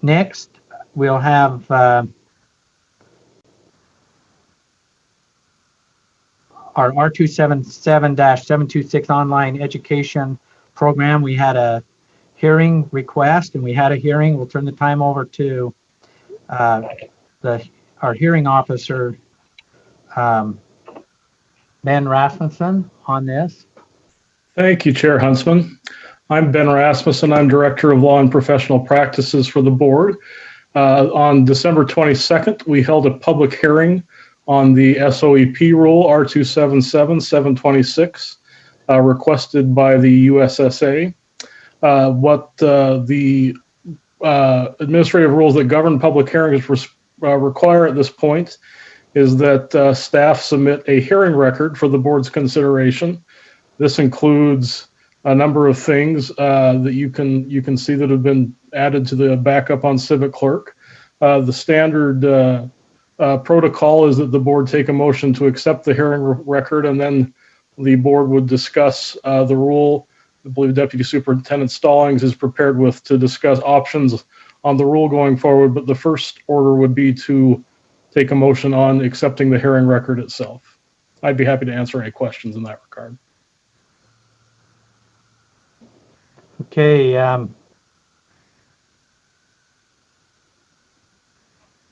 Next, we'll have our R277-726 online education program. We had a hearing request and we had a hearing. We'll turn the time over to our hearing officer, Ben Rasmussen, on this. Thank you, Chair Huntsman. I'm Ben Rasmussen. I'm Director of Law and Professional Practices for the board. On December 22nd, we held a public hearing on the SOEP rule R277-726 requested by the USSA. What the administrative rules that govern public hearings require at this point is that staff submit a hearing record for the board's consideration. This includes a number of things that you can see that have been added to the backup on Civic Clerk. The standard protocol is that the board take a motion to accept the hearing record, and then the board would discuss the rule. I believe Deputy Superintendent Stallings is prepared to discuss options on the rule going forward, but the first order would be to take a motion on accepting the hearing record itself. I'd be happy to answer any questions in that regard. Okay,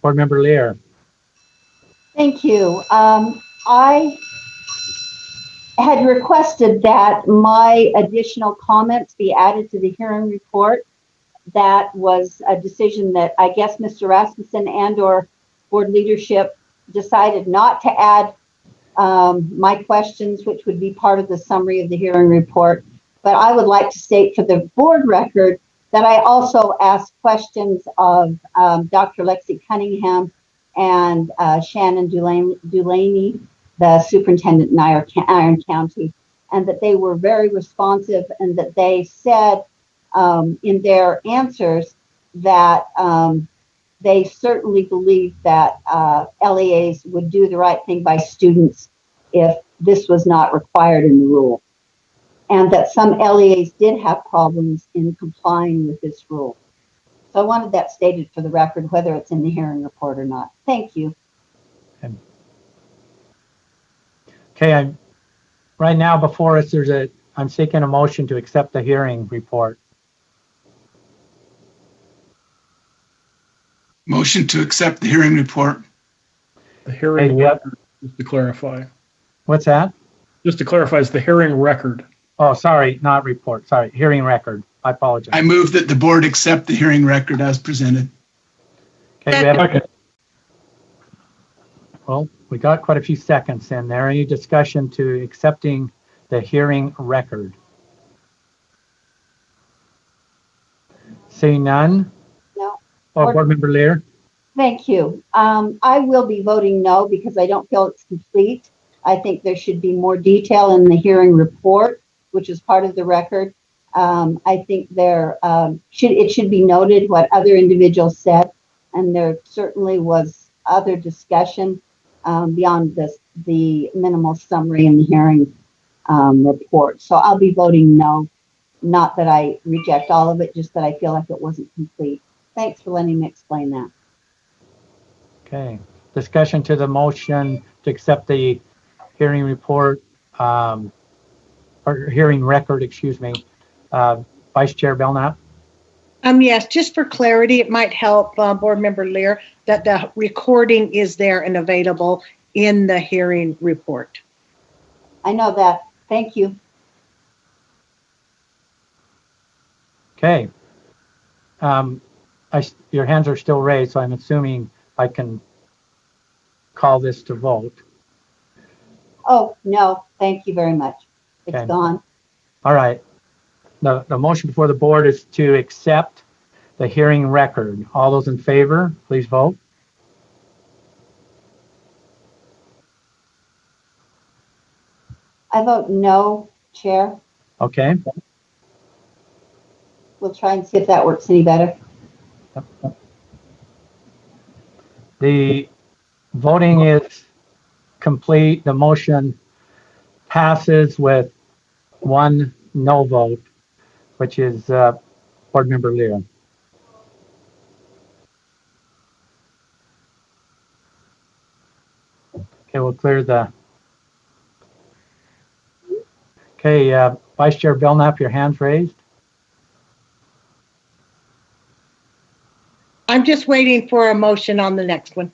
Board Member Lear. Thank you. I had requested that my additional comments be added to the hearing report. That was a decision that I guess Mr. Rasmussen and/or board leadership decided not to add my questions, which would be part of the summary of the hearing report. But I would like to state for the board record that I also asked questions of Dr. Lexi Cunningham and Shannon Dulaney, the superintendent in Iron County, and that they were very responsive and that they said in their answers that they certainly believe that LEAs would do the right thing by students if this was not required in the rule, and that some LEAs did have problems in complying with this rule. So I wanted that stated for the record, whether it's in the hearing report or not. Thank you. Okay, right now before us, I'm seeking a motion to accept the hearing report. Motion to accept the hearing report. The hearing record, just to clarify. What's that? Just to clarify, it's the hearing record. Oh, sorry, not report. Sorry, hearing record. I apologize. I move that the board accept the hearing record as presented. Okay, well, we got quite a few seconds in there. Any discussion to accepting the hearing record? Seeing none? No. Board Member Lear? Thank you. I will be voting no because I don't feel it's complete. I think there should be more detail in the hearing report, which is part of the record. I think it should be noted what other individuals said, and there certainly was other discussion beyond the minimal summary in the hearing report. So I'll be voting no, not that I reject all of it, just that I feel like it wasn't complete. Thanks for letting me explain that. Okay, discussion to the motion to accept the hearing report, or hearing record, excuse me. Vice Chair Belknap? Yes, just for clarity, it might help Board Member Lear that the recording is there and available in the hearing report. I know that. Thank you. Okay. Your hands are still raised, so I'm assuming I can call this to vote. Oh, no, thank you very much. It's gone. All right. The motion before the board is to accept the hearing record. All those in favor, please vote. I vote no, Chair. Okay. We'll try and see if that works any better. The voting is complete. The motion passes with one no vote, which is Board Member Lear. Okay, we'll clear the. Okay, Vice Chair Belknap, your hand's raised. I'm just waiting for a motion on the next one.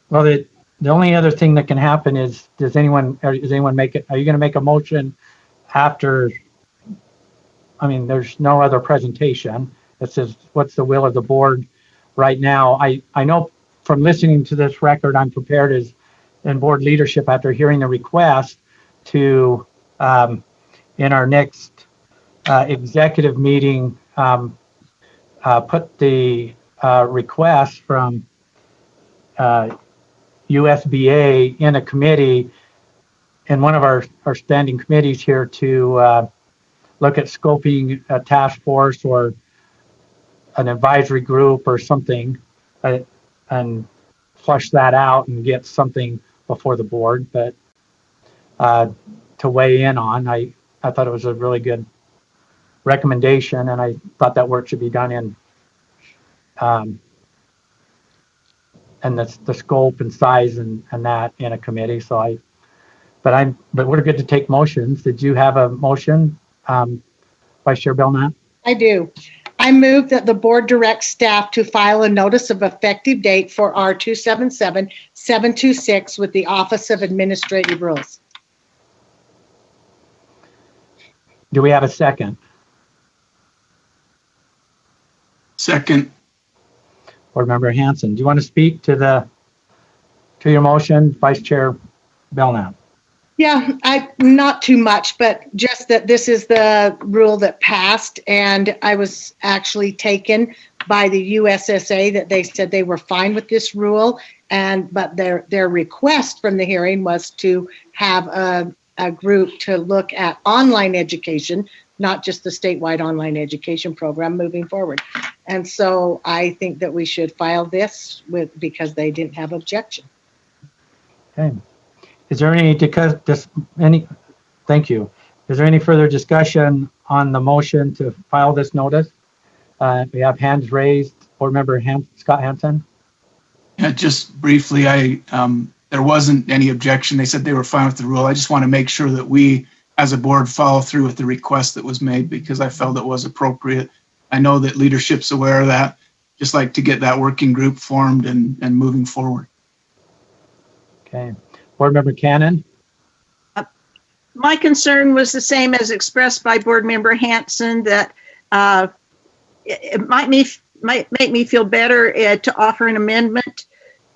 Well, the only other thing that can happen is, does anyone make it? Are you going to make a motion after? I mean, there's no other presentation. It says, what's the will of the board right now? I know from listening to this record, I'm prepared as in board leadership after hearing the request to, in our next executive meeting, put the request from USBA in a committee, in one of our standing committees here, to look at scoping a task force or an advisory group or something, and flush that out and get something before the board. But to weigh in on, I thought it was a really good recommendation, and I thought that work should be done in and the scope and size and that in a committee. So but we're good to take motions. Did you have a motion, Vice Chair Belknap? I do. I move that the board directs staff to file a notice of effective date for R277 726 with the Office of Administrative Rules. Do we have a second? Second. Board Member Hanson, do you want to speak to your motion, Vice Chair Belknap? Yeah, not too much, but just that this is the rule that passed, and I was actually taken by the USSA that they said they were fine with this rule, but their request from the hearing was to have a group to look at online education, not just the statewide online education program moving forward. And so I think that we should file this because they didn't have objection. Okay. Is there thank you. Is there any further discussion on the motion to file this notice? We have hands raised. Board Member Scott Hanson. Yeah, just briefly, there wasn't any objection. They said they were fine with the rule. I just want to make sure that we, as a board, follow through with the request that was made, because I felt it was appropriate. I know that leadership's aware of that. Just like to get that working group formed and moving forward. Okay. Board Member Cannon. My concern was the same as expressed by Board Member Hanson, that it might make me feel better to offer an amendment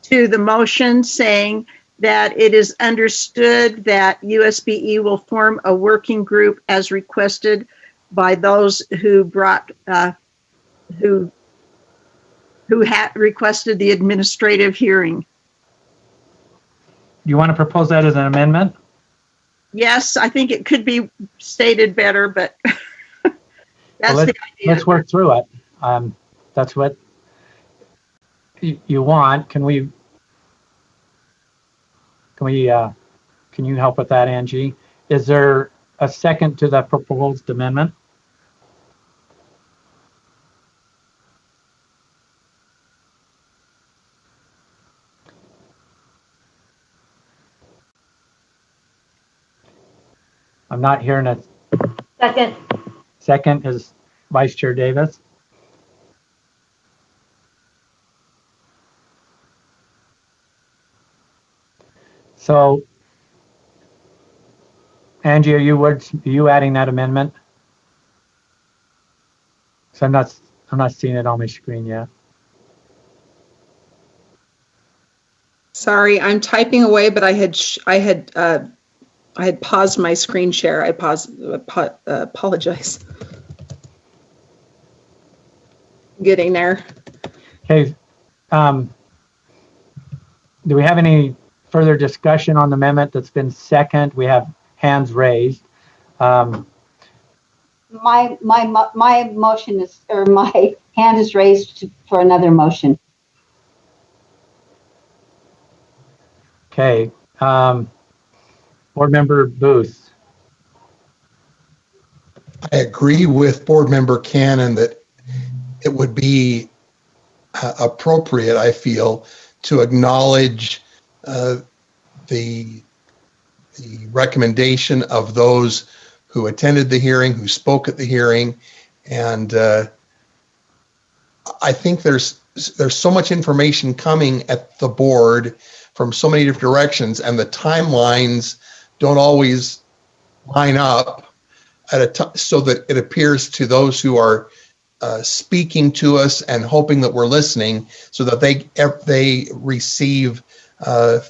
to the motion saying that it is understood that USBE will form a working group as requested by those who had requested the administrative hearing. Do you want to propose that as an amendment? Yes, I think it could be stated better, but that's the idea. Let's work through it. That's what you want. Can you help with that, Angie? Is there a second to the proposed amendment? I'm not hearing a Second. second. Is Vice Chair Davis? So, Angie, are you adding that amendment? So I'm not seeing it on my screen yet. Sorry, I'm typing away, but I had paused my screen share. I apologize. Getting there. Okay. Do we have any further discussion on the amendment that's been second? We have hands raised. My motion is, or my hand is raised for another motion. Okay. Board Member Booth. I agree with Board Member Cannon that it would be appropriate, I feel, to acknowledge the recommendation of those who attended the hearing, who spoke at the hearing, and I think there's so much information coming at the board from so many different directions, and the timelines don't always line up so that it appears to those who are speaking to us and hoping that we're listening, so that they receive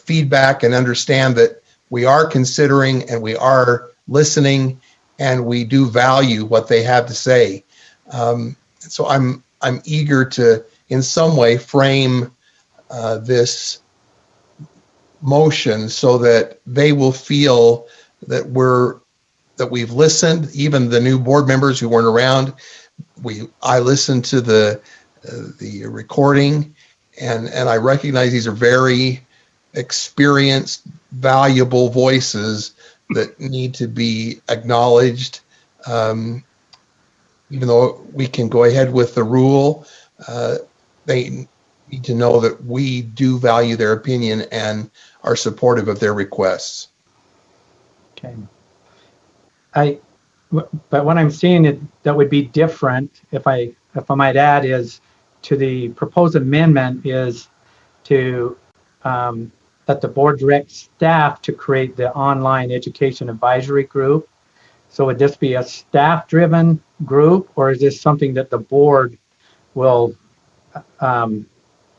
feedback and understand that we are considering and we are listening and we do value what they have to say. So I'm eager to, in some way, frame this motion so that they will feel that we've listened. Even the new board members who weren't around, I listened to the recording, and I recognize these are very experienced, valuable voices that need to be acknowledged. Even though we can go ahead with the rule, they need to know that we do value their opinion and are supportive of their requests. Okay. But what I'm seeing that would be different, if I might add, is to the proposed amendment is to that the board directs staff to create the online education advisory group. So would this be a staff-driven group, or is this something that the board will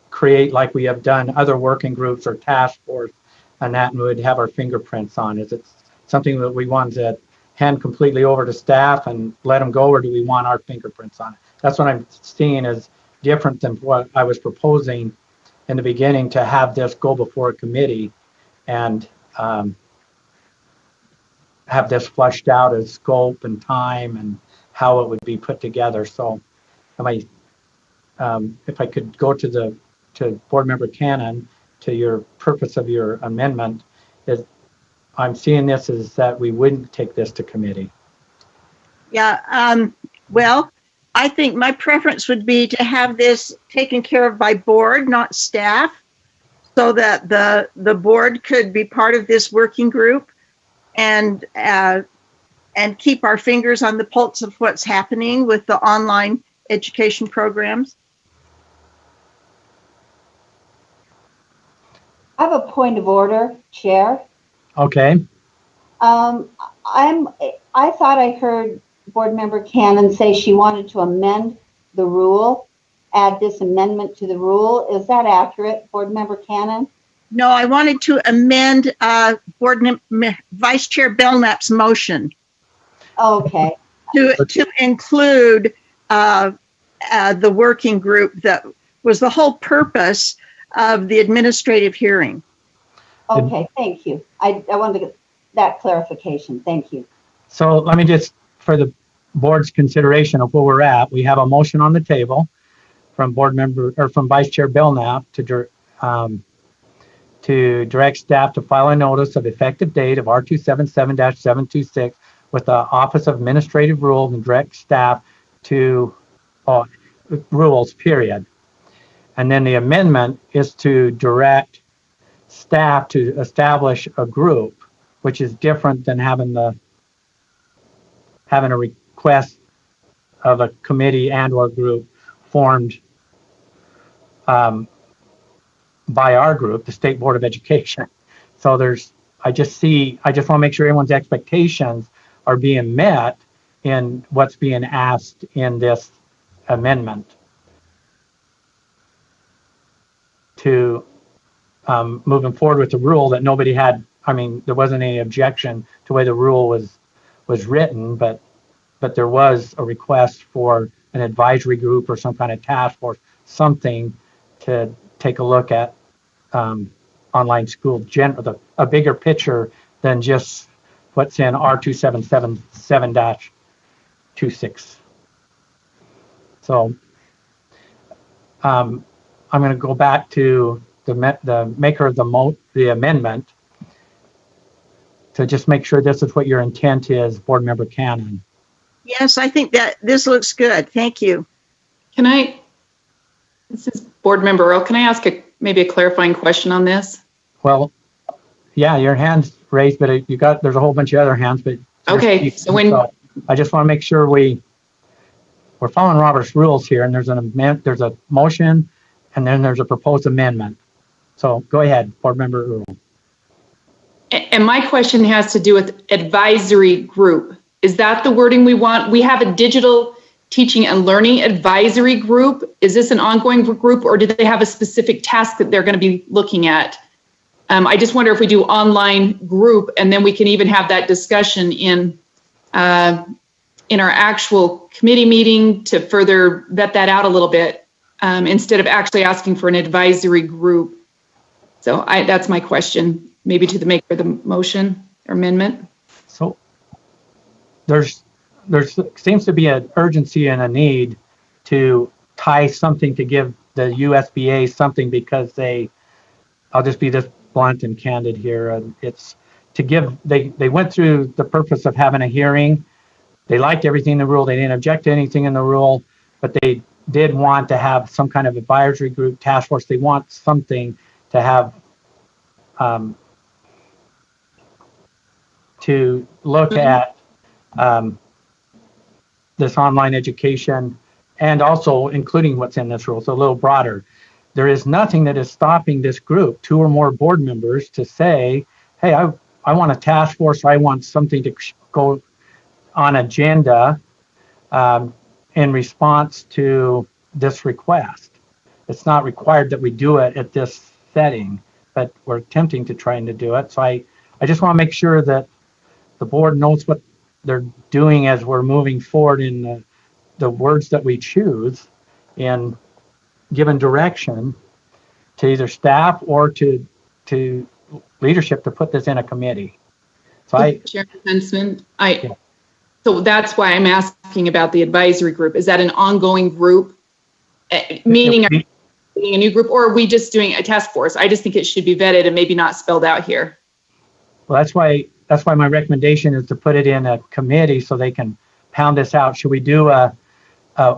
create like we have done other working groups or task force, and that would have our fingerprints on? Is it something that we want to hand completely over to staff and let them go, or do we want our fingerprints on it? That's what I'm seeing as different than what I was proposing in the beginning, to have this go before a committee and have this flushed out as scope and time and how it would be put together. So if I could go to Board Member Cannon, to your purpose of your amendment, is I'm seeing this as that we wouldn't take this to committee. Yeah, well, I think my preference would be to have this taken care of by board, not staff, so that the board could be part of this working group and keep our fingers on the pulse of what's happening with the online education programs. I have a point of order, Chair. Okay. I thought I heard Board Member Cannon say she wanted to amend the rule, add this amendment to the rule. Is that accurate, Board Member Cannon? No, I wanted to amend Vice Chair Belknap's motion. Okay. To include the working group that was the whole purpose of the administrative hearing. Okay, thank you. I wanted to get that clarification. Thank you. So let me just, for the board's consideration of where we're at, we have a motion on the table from from Vice Chair Belknap to direct staff to file a notice of effective date of R277-726 with the Office of Administrative Rules and direct staff to rules, period. And then the amendment is to direct staff to establish a group, which is different than having a request of a committee and or group formed by our group, the State Board of Education. So I just want to make sure everyone's expectations are being met in what's being asked in this amendment to moving forward with the rule that nobody had. I mean, there wasn't any objection to the way the rule was written, but there was a request for an advisory group or some kind of task force, something to take a look at online school, a bigger picture than just what's in R277-7-26. So I'm going to go back to the maker of the amendment to just make sure this is what your intent is, Board Member Cannon. Yes, I think that this looks good. Thank you. This is Board Member Earl. Can I ask a maybe a clarifying question on this? Well, yeah, your hand's raised, but there's a whole bunch of other hands, but. Okay, so I just want to make sure we're following Robert's rules here, and there's a motion, and then there's a proposed amendment. So go ahead, Board Member Earl. And my question has to do with advisory group. Is that the wording we want? We have a digital teaching and learning advisory group. Is this an ongoing group, or do they have a specific task that they're going to be looking at? I just wonder if we do online group, and then we can even have that discussion in our actual committee meeting to further vet that out a little bit, instead of actually asking for an advisory group. So that's my question, maybe to the maker of the motion or amendment. So there seems to be an urgency and a need to tie something to give the USBA something, because I'll just be this blunt and candid here. It's to give, they went through the purpose of having a hearing. They liked everything in the rule. They didn't object to anything in the rule, but they did want to have some kind of advisory group, task force. They want something to have to look at this online education, and also including what's in this rule, so a little broader. There is nothing that is stopping this group, 2 or more board members, to say, hey, I want a task force, or I want something to go on agenda in response to this request. It's not required that we do it at this setting, but we're attempting to trying to do it. So I just want to make sure that the board knows what they're doing as we're moving forward in the words that we choose in given direction to either staff or to leadership to put this in a committee. So Chairman Huntsman, so that's why I'm asking about the advisory group. Is that an ongoing group? Meaning, are we doing a new group, or are we just doing a task force? I just think it should be vetted and maybe not spelled out here. Well, that's why my recommendation is to put it in a committee so they can pound this out. Should we do a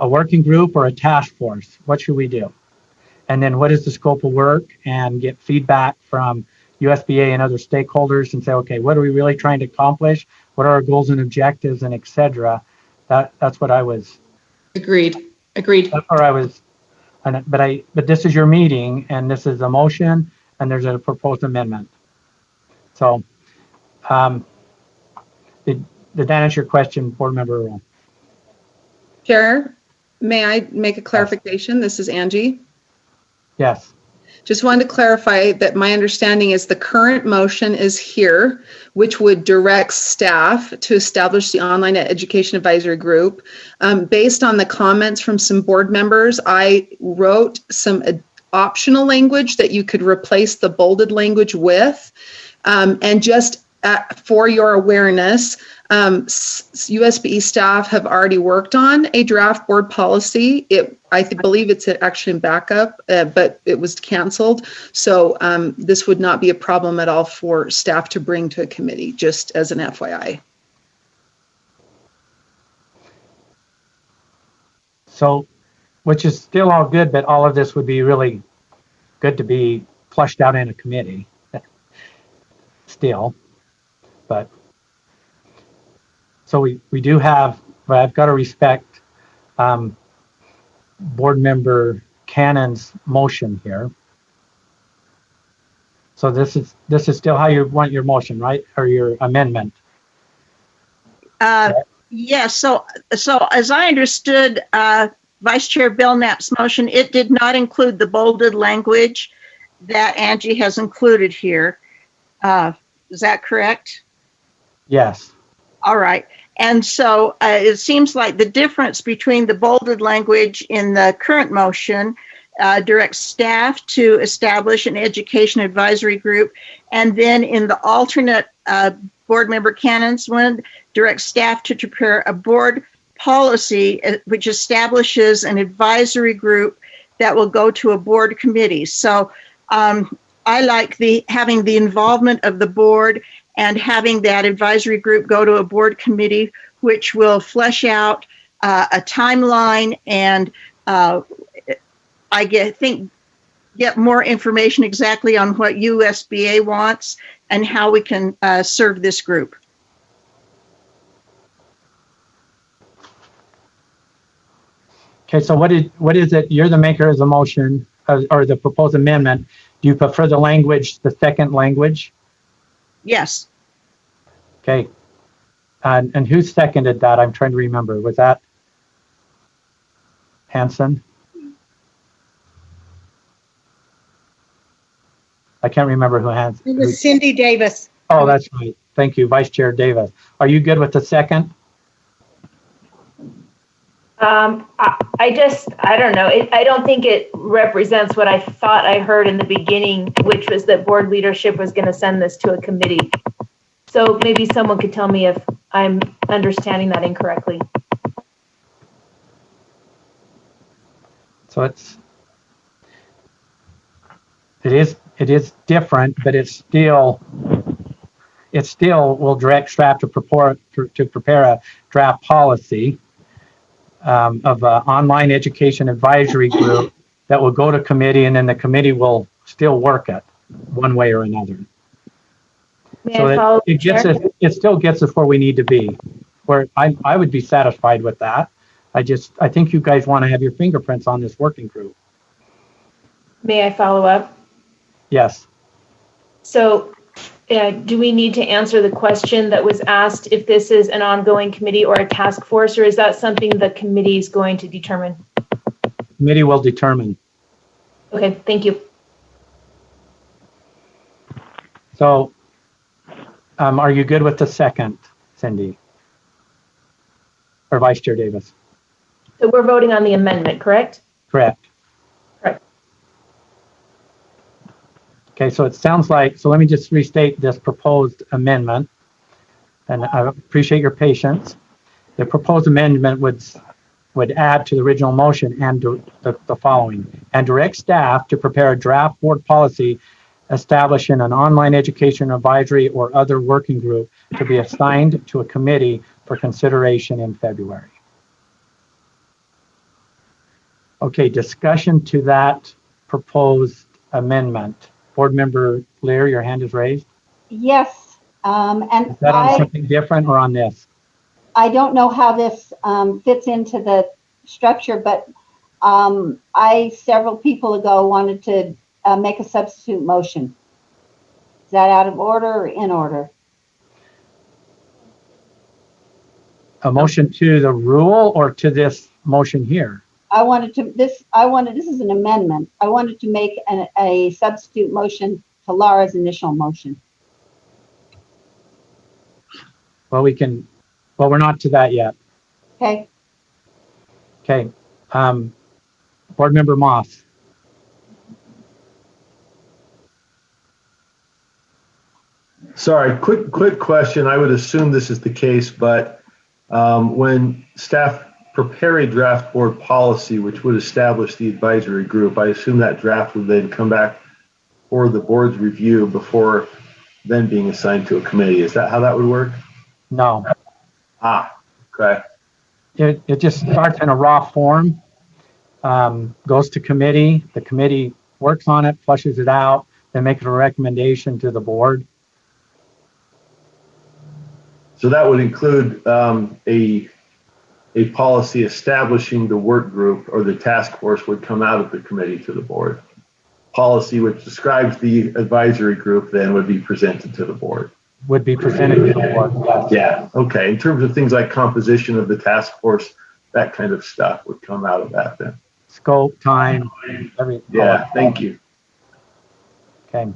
working group or a task force? What should we do? And then what is the scope of work, and get feedback from USBA and other stakeholders and say, okay, what are we really trying to accomplish? What are our goals and objectives, and et cetera? That's what I was. Agreed. That's where I was. But this is your meeting, and this is a motion, and there's a proposed amendment. So, did that answer your question, Board Member Earl? Chair, may I make a clarification? This is Angie. Yes. Just wanted to clarify that my understanding is the current motion is here, which would direct staff to establish the online education advisory group. Based on the comments from some board members, I wrote some optional language that you could replace the bolded language with. And just for your awareness, USB staff have already worked on a draft board policy. I believe it's actually in backup, but it was canceled. So this would not be a problem at all for staff to bring to a committee, just as an FYI. So, which is still all good, but all of this would be really good to be flushed out in a committee still. But so we do have, but I've got to respect Board Member Cannon's motion here. So this is still how you want your motion, right? Or your amendment? Yes. So as I understood Vice Chair Belknap's motion, it did not include the bolded language that Angie has included here. Is that correct? Yes. All right. And so it seems like the difference between the bolded language in the current motion directs staff to establish an education advisory group, and then in the alternate Board Member Cannon's one directs staff to prepare a board policy which establishes an advisory group that will go to a board committee. So I like having the involvement of the board and having that advisory group go to a board committee, which will flesh out a timeline. And I think get more information exactly on what USBA wants and how we can serve this group. Okay, so what is it? You're the maker of the motion or the proposed amendment. Do you prefer the language, the second language? Yes. Okay. And who seconded that? I'm trying to remember. Was that Hanson? I can't remember who has. It was Cindy Davis. Oh, that's right. Thank you, Vice Chair Davis. Are you good with the second? I don't know. I don't think it represents what I thought I heard in the beginning, which was that board leadership was going to send this to a committee. So maybe someone could tell me if I'm understanding that incorrectly. So it is different, but it still will direct staff to prepare a draft policy of an online education advisory group that will go to committee, and then the committee will still work it one way or another. So it still gets us where we need to be. Where I would be satisfied with that. I think you guys want to have your fingerprints on this working group. May I follow up? Yes. So do we need to answer the question that was asked if this is an ongoing committee or a task force, or is that something the committee is going to determine? Committee will determine. Okay, thank you. So are you good with the second, Cindy? Or Vice Chair Davis? So we're voting on the amendment, correct? Correct. Correct. Okay, so it sounds like, so let me just restate this proposed amendment, and I appreciate your patience. The proposed amendment would add to the original motion and the following, and direct staff to prepare a draft board policy establishing an online education advisory or other working group to be assigned to a committee for consideration in February. Okay, discussion to that proposed amendment. Board Member Lear, your hand is raised. Yes, and Is that on something different or on this? I don't know how this fits into the structure, but I, several people ago, wanted to make a substitute motion. Is that out of order or in order? A motion to the rule or to this motion here? This is an amendment. I wanted to make a substitute motion to Laura's initial motion. Well, we're not to that yet. Okay. Okay. Board Member Moss. Sorry, quick question. I would assume this is the case, but when staff prepare a draft board policy which would establish the advisory group, I assume that draft would then come back for the board's review before then being assigned to a committee. Is that how that would work? No. Okay. It just starts in a raw form, goes to committee, the committee works on it, flushes it out, then makes a recommendation to the board. So that would include a policy establishing the work group or the task force would come out of the committee to the board. Policy which describes the advisory group then would be presented to the board. Would be presented to the board, yes. Yeah, okay. In terms of things like composition of the task force, that kind of stuff would come out of that then. Scope, time, everything. Yeah, thank you. Okay.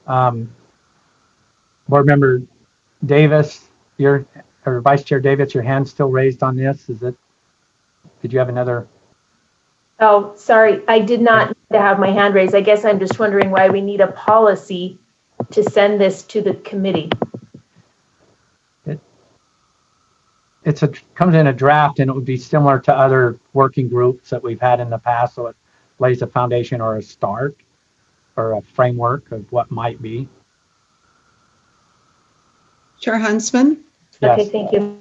Board Member Davis, or Vice Chair Davis, your hand's still raised on this. Did you have another? Oh, sorry. I did not need to have my hand raised. I guess I'm just wondering why we need a policy to send this to the committee. It comes in a draft, and it would be similar to other working groups that we've had in the past. So it lays a foundation or a start or a framework of what might be. Chair Huntsman? Yes. Okay, thank you.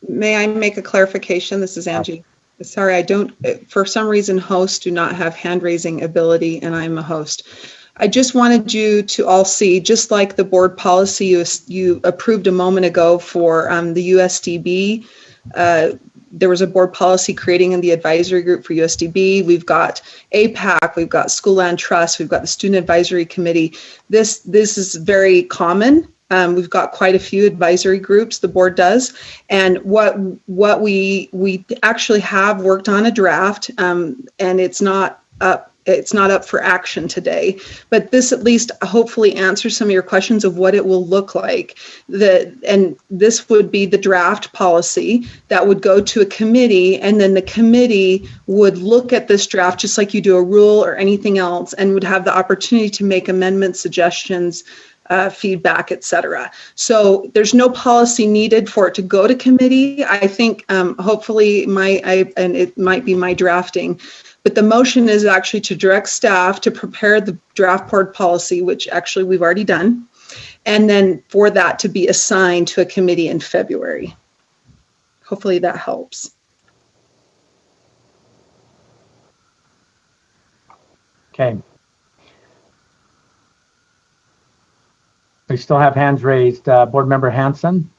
May I make a clarification? This is Angie. Sorry, I don't, for some reason, hosts do not have hand raising ability, and I'm a host. I just wanted you to all see, just like the board policy you approved a moment ago for the USDB, there was a board policy creating in the advisory group for USDB. We've got APAC, we've got School Land Trust, we've got the Student Advisory Committee. This is very common. We've got quite a few advisory groups, the board does. And what we actually have worked on a draft, and it's not up for action today, but this at least hopefully answers some of your questions of what it will look like. And this would be the draft policy that would go to a committee, and then the committee would look at this draft just like you do a rule or anything else, and would have the opportunity to make amendments, suggestions, feedback, etc. So there's no policy needed for it to go to committee. I think hopefully and it might be my drafting, but the motion is actually to direct staff to prepare the draft board policy, which actually we've already done, and then for that to be assigned to a committee in February. Hopefully that helps. Okay. We still have hands raised. Board Member Hanson.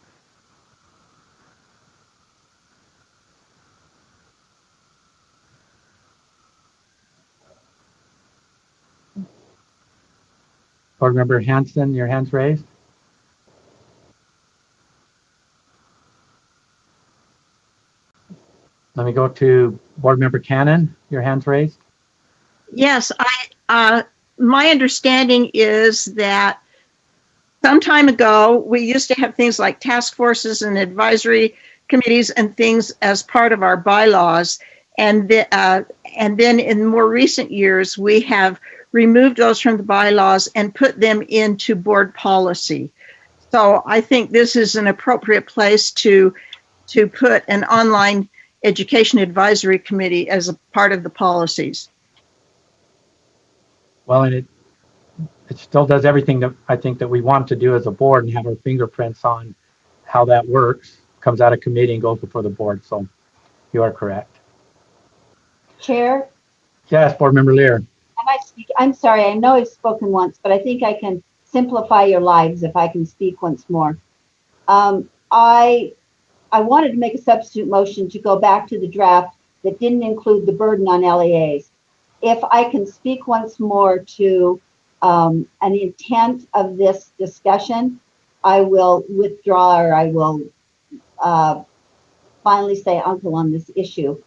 Board Member Hanson, your hand's raised. Let me go to Board Member Cannon. Your hand's raised. Yes, my understanding is that some time ago, we used to have things like task forces and advisory committees and things as part of our bylaws. And then in more recent years, we have removed those from the bylaws and put them into board policy. So I think this is an appropriate place to put an online education advisory committee as a part of the policies. Well, and it still does everything that I think that we want to do as a board and have our fingerprints on how that works, comes out of committee and goes before the board. So you are correct. Chair? Yes, Board Member Lear. I'm sorry, I know I've spoken once, but I think I can simplify your lives if I can speak once more. I wanted to make a substitute motion to go back to the draft that didn't include the burden on LEAs. If I can speak once more to an intent of this discussion, I will withdraw, or I will finally say uncle on this issue.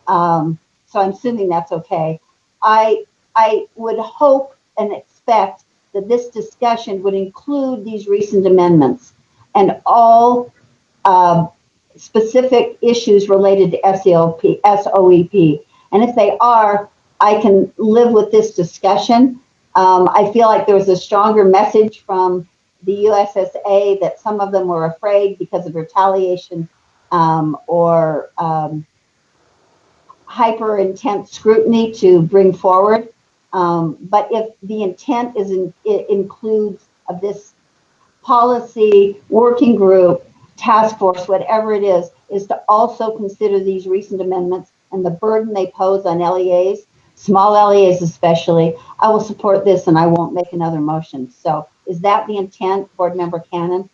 So I'm assuming that's okay. I would hope and expect that this discussion would include these recent amendments and all specific issues related to SOEP. And if they are, I can live with this discussion. I feel like there was a stronger message from the USSA that some of them were afraid because of retaliation or hyper intense scrutiny to bring forward. But if the intent includes of this policy working group, task force, whatever it is to also consider these recent amendments and the burden they pose on LEAs, small LEAs especially, I will support this and I won't make another motion. So is that the intent, Board Member Cannon?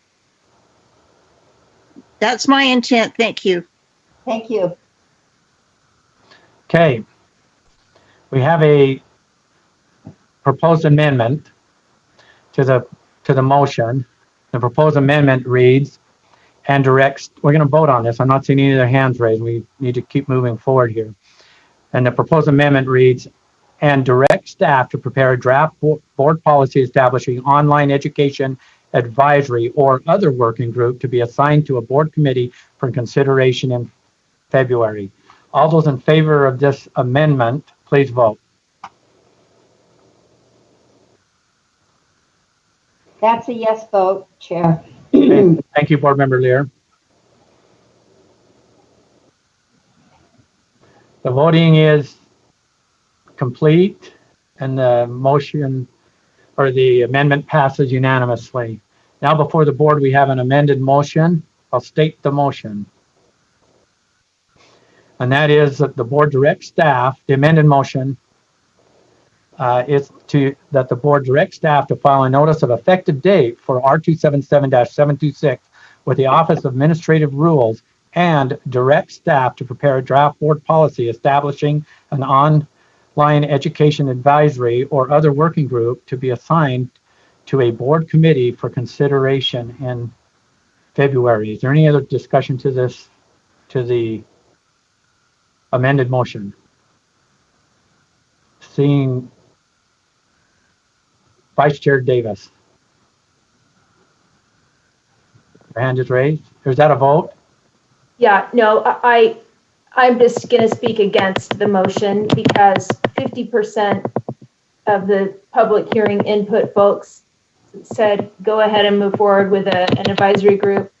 That's my intent. Thank you. Thank you. Okay. We have a proposed amendment to the motion. The proposed amendment reads and directs, we're going to vote on this. I'm not seeing any of their hands raised. We need to keep moving forward here. And the proposed amendment reads, and direct staff to prepare a draft board policy establishing online education advisory or other working group to be assigned to a board committee for consideration in February. All those in favor of this amendment, please vote. That's a yes vote, Chair. Okay. Thank you, Board Member Lear. The voting is complete and the motion or the amendment passes unanimously. Now before the board, we have an amended motion. I'll state the motion. And that is that the board directs staff, the amended motion is that the board directs staff to file a notice of effective date for R277-726 with the Office of Administrative Rules and direct staff to prepare a draft board policy establishing an online education advisory or other working group to be assigned to a board committee for consideration in February. Is there any other discussion to this, to the amended motion? Seeing Vice Chair Davis. Your hand is raised. Is that a vote? Yeah, no, I'm just going to speak against the motion because 50% of the public hearing input folks said go ahead and move forward with an advisory group,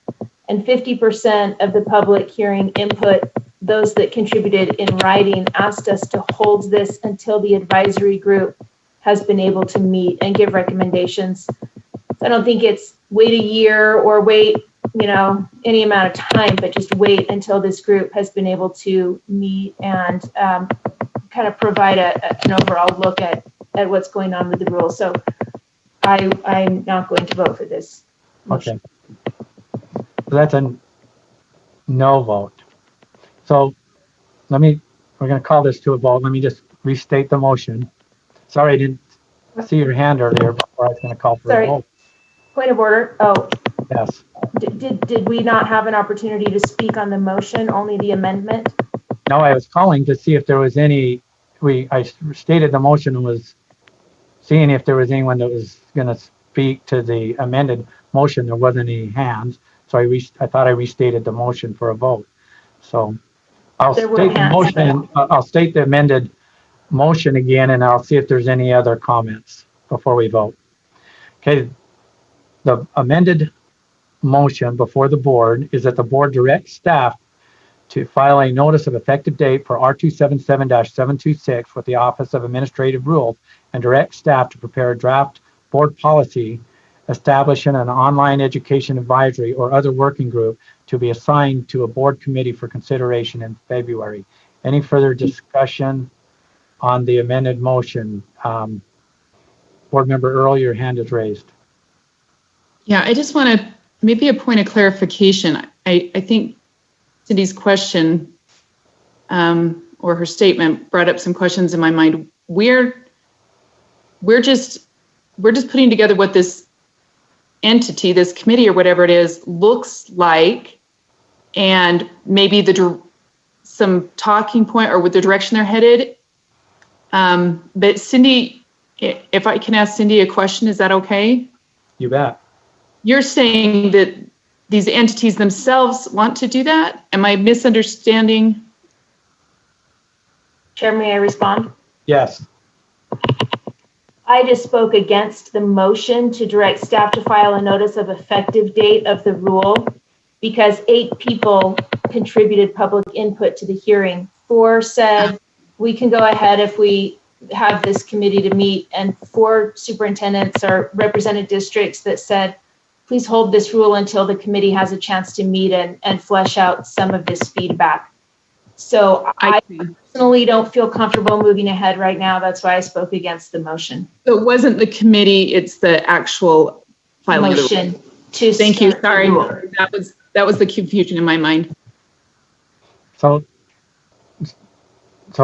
and 50% of the public hearing input, those that contributed in writing, asked us to hold this until the advisory group has been able to meet and give recommendations. So I don't think it's wait a year or wait, any amount of time, but just wait until this group has been able to meet and kind of provide an overall look at what's going on with the rules. So I'm not going to vote for this motion. Okay. So that's a no vote. So we're going to call this to a vote. Let me just restate the motion. Sorry, I didn't see your hand earlier before I was going to call for a vote. Point of order. Oh, yes. Did we not have an opportunity to speak on the motion, only the amendment? No, I was calling to see if there was any, I stated the motion and was seeing if there was anyone that was going to speak to the amended motion. There wasn't any hands. So I thought I restated the motion for a vote. So I'll state the motion, I'll state the amended motion again, and I'll see if there's any other comments before we vote. Okay, the amended motion before the board is that the board directs staff to file a notice of effective date for R277-726 with the Office of Administrative Rules and direct staff to prepare a draft board policy establishing an online education advisory or other working group to be assigned to a board committee for consideration in February. Any further discussion on the amended motion? Board Member Earl, your hand is raised. Yeah, I just want to, maybe a point of clarification. I think Cindy's question or her statement brought up some questions in my mind. We're just putting together what this entity, this committee or whatever it is, looks like, and maybe some talking point or with the direction they're headed. But Cindy, if I can ask Cindy a question, is that okay? You bet. You're saying that these entities themselves want to do that? Am I misunderstanding? Chair, may I respond? Yes. I just spoke against the motion to direct staff to file a notice of effective date of the rule because 8 people contributed public input to the hearing. 4 said we can go ahead if we have this committee to meet, and 4 superintendents or represented districts that said, please hold this rule until the committee has a chance to meet and flesh out some of this feedback. So I personally don't feel comfortable moving ahead right now. That's why I spoke against the motion. So it wasn't the committee, it's the actual filing motion of the rule. Thank you, sorry. That was the confusion in my mind. So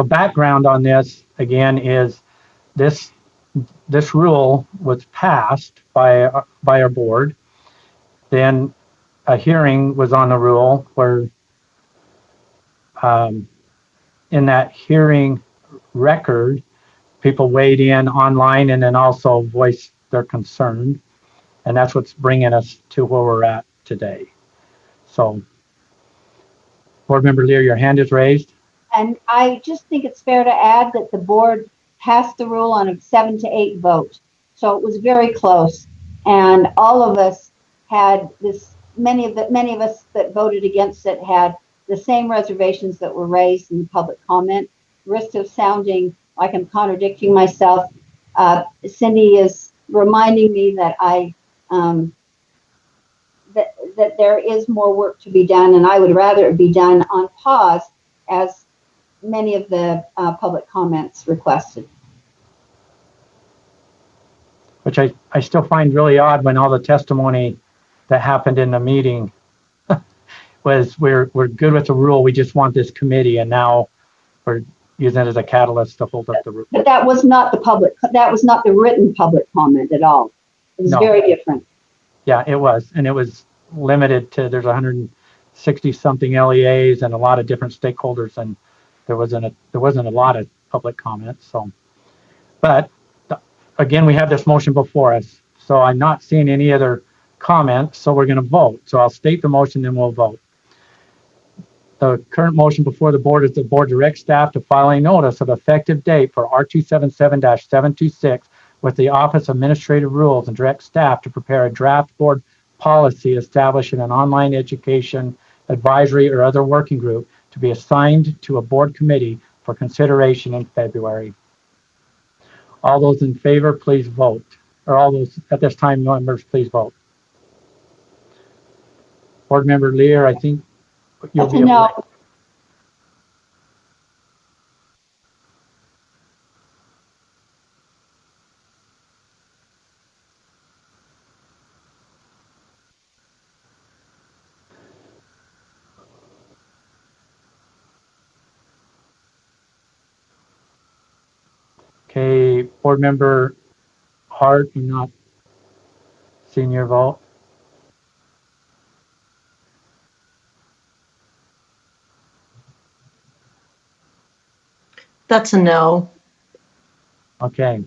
background on this, again, is this rule was passed by our board. Then a hearing was on the rule where in that hearing record, people weighed in online and then also voiced their concern. And that's what's bringing us to where we're at today. So, Board Member Lear, your hand is raised. And I just think it's fair to add that the board passed the rule on a 7 to 8 vote. So it was very close. And all of us had this, many of us that voted against it had the same reservations that were raised in the public comment. Risk of sounding like I'm contradicting myself. Cindy is reminding me that that there is more work to be done, and I would rather it be done on pause as many of the public comments requested. Which I still find really odd when all the testimony that happened in the meeting was we're good with the rule, we just want this committee, and now we're using it as a catalyst to hold up the rule. But that was not the written public comment at all. It was very different. Yeah, it was. And it was limited to, there's 160 something LEAs and a lot of different stakeholders, and there wasn't a lot of public comments. So, but again, we have this motion before us. So I'm not seeing any other comments. So we're going to vote. So I'll state the motion, then we'll vote. The current motion before the board is the board directs staff to file a notice of effective date for R277-726 with the Office of Administrative Rules and direct staff to prepare a draft board policy establishing an online education advisory or other working group to be assigned to a board committee for consideration in February. All those in favor, please vote. Or all those at this time, members, please vote. Board Member Lear, I think you'll be No. Okay, Board Member Hart, you're not seeing your vote. That's a no. Okay.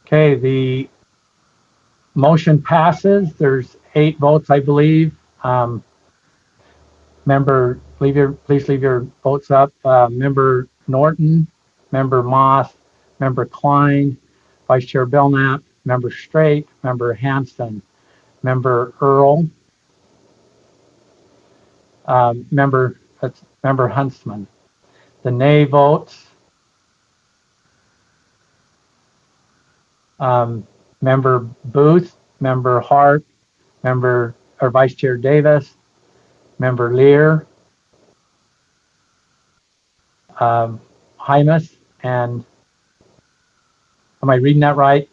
Okay, the motion passes. There's 8 votes, I believe. Member, please leave your votes up. Member Norton, Member Moss, Member Klein, Vice Chair Belknap, Member Straight, Member Hanson, Member Earl, Member Huntsman. The nay votes, Member Booth, Member Hart, Vice Chair Davis, Member Lear, Hymas, and am I reading that right?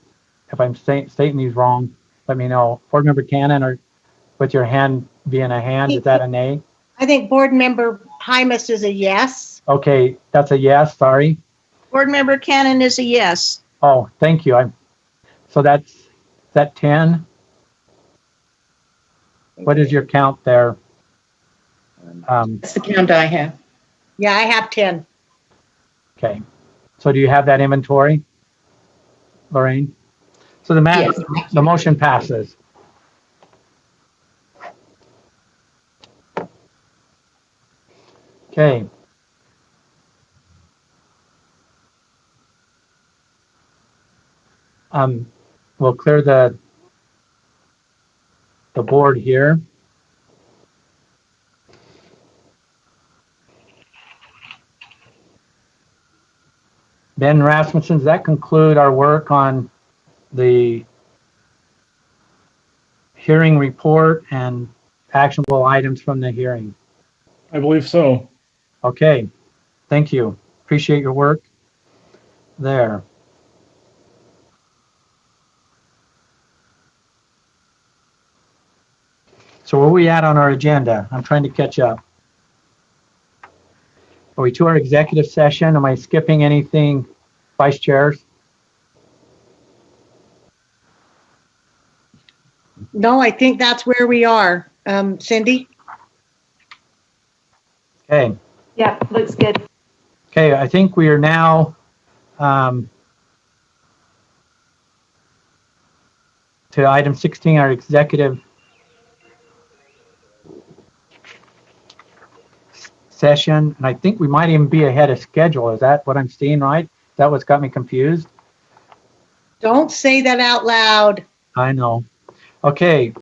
If I'm stating these wrong, let me know. Board Member Cannon, or with your hand being a hand, is that a nay? I think Board Member Hymas is a yes. Okay, that's a yes, sorry. Board Member Cannon is a yes. Oh, thank you. So is that 10? What is your count there? That's the count I have. Yeah, I have 10. Okay. So do you have that inventory, Lorraine? So the motion passes. Okay. We'll clear the board here. Ben Rasmussen, does that conclude our work on the hearing report and actionable items from the hearing? I believe so. Okay, thank you. Appreciate your work there. So where are we at on our agenda? I'm trying to catch up. Are we to our executive session? Am I skipping anything, vice chairs? No, I think that's where we are. Cindy? Okay. Yeah, looks good. Okay, I think we are now to item 16, our executive session, and I think we might even be ahead of schedule. Is that what I'm seeing right? Is that what's got me confused? Don't say that out loud. I know. Okay,